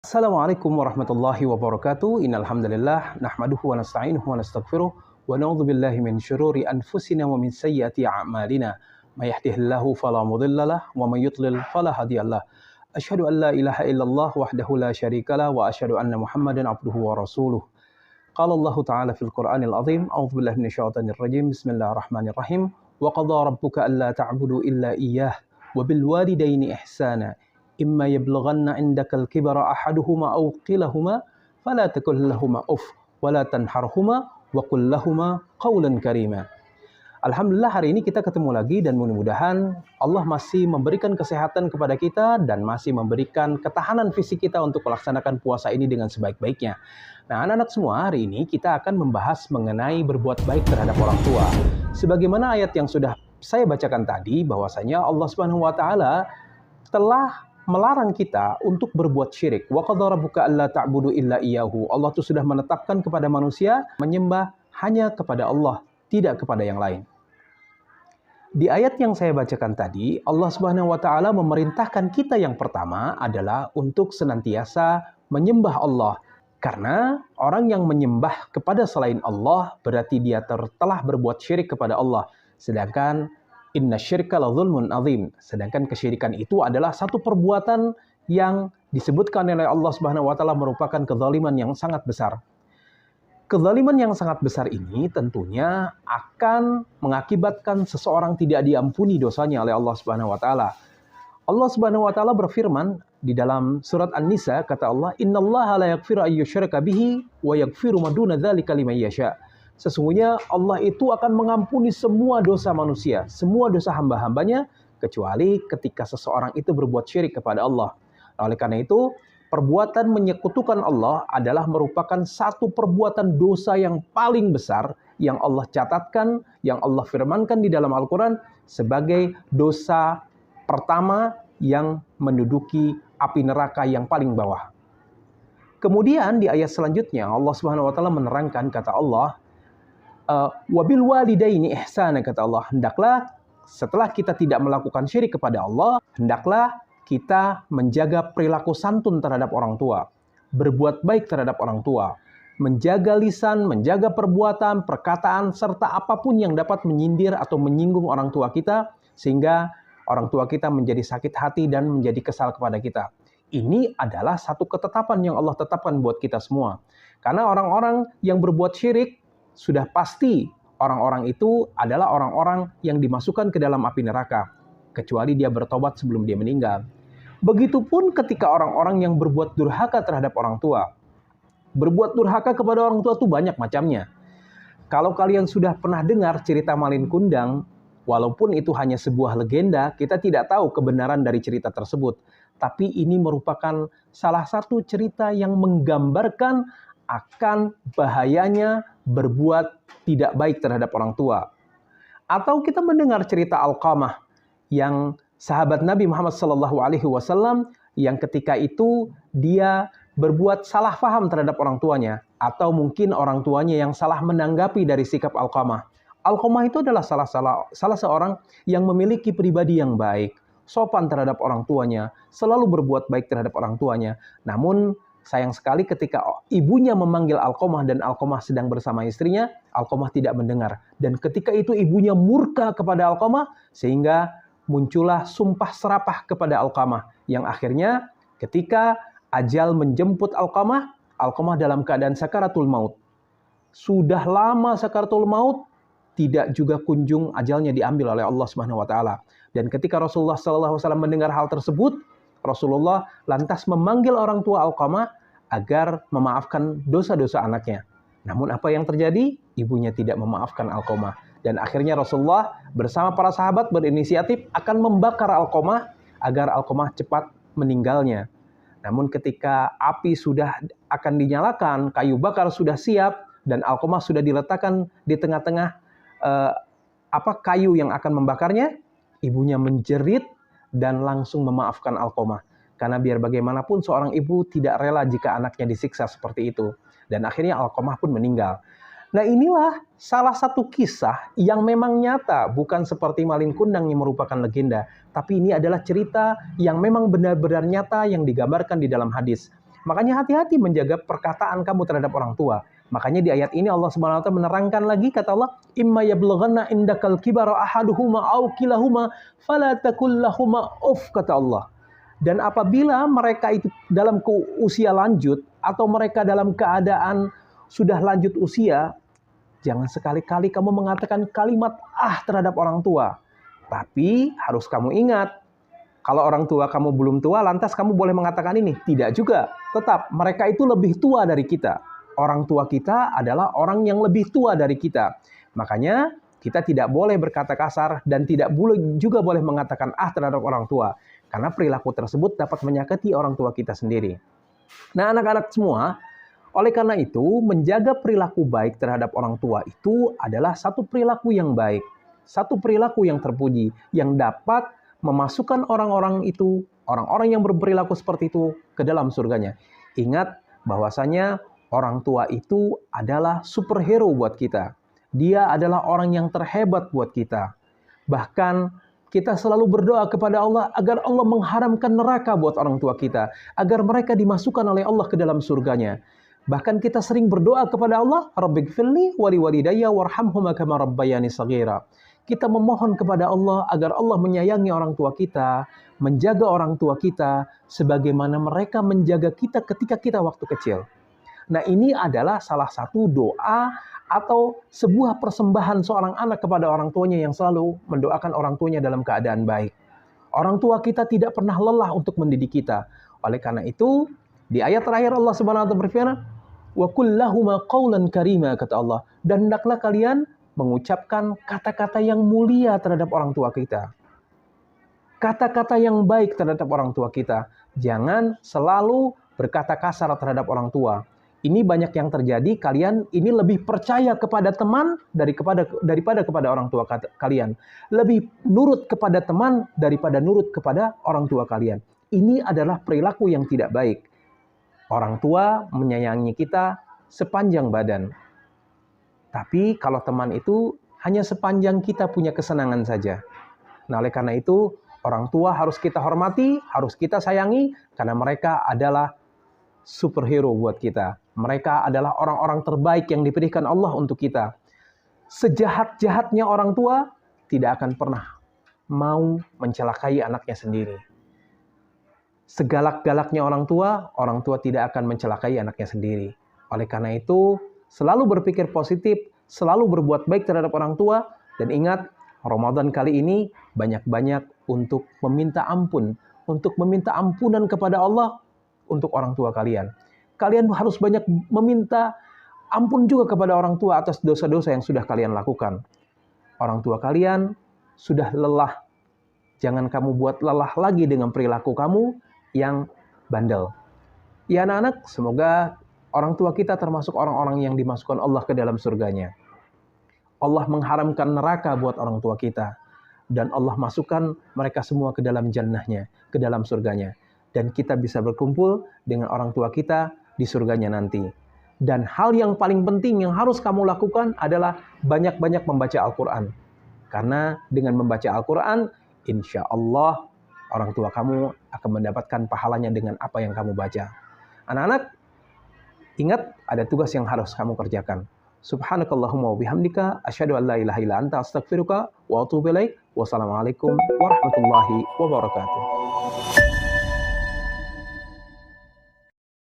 Assalamualaikum warahmatullahi wabarakatuh. Innal hamdalillah nahmaduhu wa nasta'inuhu wa nastaghfiruh wa na'udzu billahi min syururi anfusina wa min sayyiati a'malina. May yahdihillahu fala mudhillalah wa may yudlil fala hadiyalah. Asyhadu an la ilaha illallah wahdahu la syarikalah wa asyhadu anna Muhammadan abduhu wa rasuluh. Qala Allah Ta'ala fil Qur'anil azim, a'udzu billahi minasyaitonir rajim. Bismillahirrahmanirrahim. Wa qadha rabbuka alla ta'budu illa iyyah wa bil walidaini ihsana. Imma yablughanna 'indakal kibara ahaduhuma aw kilahuma fala taqul lahumā uff wa la tanharhuma wa qul lahumā qawlan karīmā. Alhamdulillah hari ini kita ketemu lagi dan mudah-mudahan Allah masih memberikan kesehatan kepada kita dan masih memberikan ketahanan fisik kita untuk melaksanakan puasa ini dengan sebaik-baiknya. Nah, anak-anak semua, hari ini kita akan membahas mengenai berbuat baik terhadap orang tua. Sebagaimana ayat yang sudah saya bacakan tadi, bahwasanya Allah Subhanahu wa taala telah melarang kita untuk berbuat syirik. Wa qadha rabbuka alla ta'budu illa iyyahu. Allah itu sudah menetapkan kepada manusia menyembah hanya kepada Allah, tidak kepada yang lain. Di ayat yang saya bacakan tadi, Allah Subhanahu wa taala memerintahkan kita yang pertama adalah untuk senantiasa menyembah Allah. Karena orang yang menyembah kepada selain Allah berarti dia telah berbuat syirik kepada Allah. Sedangkan inna syirka la zulmun azim. Sedangkan kesyirikan itu adalah satu perbuatan yang disebutkan oleh Allah Subhanahu wa taala merupakan kezaliman yang sangat besar. Kezaliman yang sangat besar ini tentunya akan mengakibatkan seseorang tidak diampuni dosanya oleh Allah Subhanahu wa taala. Allah Subhanahu wa taala berfirman di dalam surat An-Nisa, kata Allah, "Innallaha la yaghfiru an yushraka bihi wa yaghfiru ma duna dzalika liman yasha." Sesungguhnya Allah itu akan mengampuni semua dosa manusia, semua dosa hamba-hambanya, kecuali ketika seseorang itu berbuat syirik kepada Allah. Oleh karena itu, perbuatan menyekutukan Allah adalah merupakan satu perbuatan dosa yang paling besar yang Allah catatkan, yang Allah firmankan di dalam Al-Quran sebagai dosa pertama yang menduduki api neraka yang paling bawah. Kemudian di ayat selanjutnya Allah Subhanahu wa taala menerangkan, kata Allah, wabil walidaini ihsana, kata Allah, hendaklah setelah kita tidak melakukan syirik kepada Allah, hendaklah kita menjaga perilaku santun terhadap orang tua, berbuat baik terhadap orang tua, menjaga lisan, menjaga perbuatan, perkataan, serta apapun yang dapat menyindir atau menyinggung orang tua kita, sehingga orang tua kita menjadi sakit hati dan menjadi kesal kepada kita. Ini adalah satu ketetapan yang Allah tetapkan buat kita semua. Karena orang-orang yang berbuat syirik, sudah pasti orang-orang itu adalah orang-orang yang dimasukkan ke dalam api neraka, kecuali dia bertobat sebelum dia meninggal. Begitupun ketika orang-orang yang berbuat durhaka terhadap orang tua. Berbuat durhaka kepada orang tua itu banyak macamnya. Kalau kalian sudah pernah dengar cerita Malin Kundang, walaupun itu hanya sebuah legenda, kita tidak tahu kebenaran dari cerita tersebut. Tapi ini merupakan salah satu cerita yang menggambarkan akan bahayanya berbuat tidak baik terhadap orang tua. Atau kita mendengar cerita Alqamah yang sahabat Nabi Muhammad SAW yang ketika itu dia berbuat salah paham terhadap orang tuanya, atau mungkin orang tuanya yang salah menanggapi dari sikap Alqamah. Alqamah itu adalah salah seorang yang memiliki pribadi yang baik, sopan terhadap orang tuanya, selalu berbuat baik terhadap orang tuanya. Namun sayang sekali ketika ibunya memanggil Alqamah dan Alqamah sedang bersama istrinya, Alqamah tidak mendengar. Dan ketika itu ibunya murka kepada Alqamah sehingga muncullah sumpah serapah kepada Alqamah. Yang akhirnya ketika ajal menjemput Alqamah, Alqamah dalam keadaan sakaratul maut. Sudah lama sakaratul maut, tidak juga kunjung ajalnya diambil oleh Allah Subhanahu wa taala. Dan ketika Rasulullah SAW mendengar hal tersebut, Rasulullah lantas memanggil orang tua Alqamah agar memaafkan dosa-dosa anaknya. Namun apa yang terjadi? Ibunya tidak memaafkan Alqamah. Dan akhirnya Rasulullah bersama para sahabat berinisiatif akan membakar Alqamah agar Alqamah cepat meninggalnya. Namun ketika api sudah akan dinyalakan, kayu bakar sudah siap, dan Alqamah sudah diletakkan di tengah-tengah kayu yang akan membakarnya, ibunya menjerit dan langsung memaafkan Alqamah. Karena biar bagaimanapun seorang ibu tidak rela jika anaknya disiksa seperti itu. Dan akhirnya Alqamah pun meninggal. Nah, inilah salah satu kisah yang memang nyata, bukan seperti Malin Kundang yang merupakan legenda. Tapi ini adalah cerita yang memang benar-benar nyata yang digambarkan di dalam hadis. Makanya hati-hati menjaga perkataan kamu terhadap orang tua. Makanya di ayat ini Allah Subhanahu wa taala menerangkan lagi, kata Allah, "Imma yablughanna indakal kibara ahaduhuma aw kilahuma fala taqul lahumā uff," kata Allah. Dan apabila mereka itu dalam usia lanjut atau mereka dalam keadaan sudah lanjut usia, jangan sekali-kali kamu mengatakan kalimat terhadap orang tua. Tapi harus kamu ingat, kalau orang tua kamu belum tua, lantas kamu boleh mengatakan ini? Tidak juga. Tetap, mereka itu lebih tua dari kita. Orang tua kita adalah orang yang lebih tua dari kita. Makanya, kita tidak boleh berkata kasar dan tidak juga boleh mengatakan terhadap orang tua. Karena perilaku tersebut dapat menyakiti orang tua kita sendiri. Nah, anak-anak semua, oleh karena itu, menjaga perilaku baik terhadap orang tua itu adalah satu perilaku yang baik. Satu perilaku yang terpuji, yang dapat memasukkan orang-orang itu, orang-orang yang berperilaku seperti itu ke dalam surganya. Ingat bahwasanya orang tua itu adalah superhero buat kita. Dia adalah orang yang terhebat buat kita. Bahkan kita selalu berdoa kepada Allah agar Allah mengharamkan neraka buat orang tua kita, agar mereka dimasukkan oleh Allah ke dalam surganya. Bahkan kita sering berdoa kepada Allah, Rabbighfirli wa liwalidayya warhamhuma kama rabbayani shaghira. Kita memohon kepada Allah agar Allah menyayangi orang tua kita, menjaga orang tua kita, sebagaimana mereka menjaga kita ketika kita waktu kecil. Nah, ini adalah salah satu doa atau sebuah persembahan seorang anak kepada orang tuanya yang selalu mendoakan orang tuanya dalam keadaan baik. Orang tua kita tidak pernah lelah untuk mendidik kita. Oleh karena itu, di ayat terakhir Allah Subhanahu wa taala berfirman, "Wa qul lahumā qawlan karīmā," kata Allah, dan hendaklah kalian mengucapkan kata-kata yang mulia terhadap orang tua kita. Kata-kata yang baik terhadap orang tua kita. Jangan selalu berkata kasar terhadap orang tua. Ini banyak yang terjadi, kalian ini lebih percaya kepada teman daripada kepada orang tua kalian. Lebih nurut kepada teman daripada nurut kepada orang tua kalian. Ini adalah perilaku yang tidak baik. Orang tua menyayangi kita sepanjang badan. Tapi kalau teman itu hanya sepanjang kita punya kesenangan saja. Nah, oleh karena itu, orang tua harus kita hormati, harus kita sayangi, karena mereka adalah superhero buat kita. Mereka adalah orang-orang terbaik yang diberikan Allah untuk kita. Sejahat-jahatnya orang tua tidak akan pernah mau mencelakai anaknya sendiri. Segalak-galaknya orang tua tidak akan mencelakai anaknya sendiri. Oleh karena itu, selalu berpikir positif, selalu berbuat baik terhadap orang tua, dan ingat, Ramadan kali ini banyak-banyak untuk meminta ampun, untuk meminta ampunan kepada Allah untuk orang tua kalian. Kalian harus banyak meminta ampun juga kepada orang tua atas dosa-dosa yang sudah kalian lakukan. Orang tua kalian sudah lelah. Jangan kamu buat lelah lagi dengan perilaku kamu yang bandel. Ya anak-anak, semoga orang tua kita termasuk orang-orang yang dimasukkan Allah ke dalam surganya. Allah mengharamkan neraka buat orang tua kita. Dan Allah masukkan mereka semua ke dalam jannahnya, ke dalam surganya. Dan kita bisa berkumpul dengan orang tua kita di surganya nanti. Dan hal yang paling penting yang harus kamu lakukan adalah banyak-banyak membaca Al-Quran. Karena dengan membaca Al-Quran, insya Allah orang tua kamu akan mendapatkan pahalanya dengan apa yang kamu baca. Anak-anak, ingat ada tugas yang harus kamu kerjakan. Subhanakallahumma wa bihamdika asyhadu an la ilaha illa anta astaghfiruka wa atubu ilaik. Wassalamualaikum warahmatullahi wabarakatuh.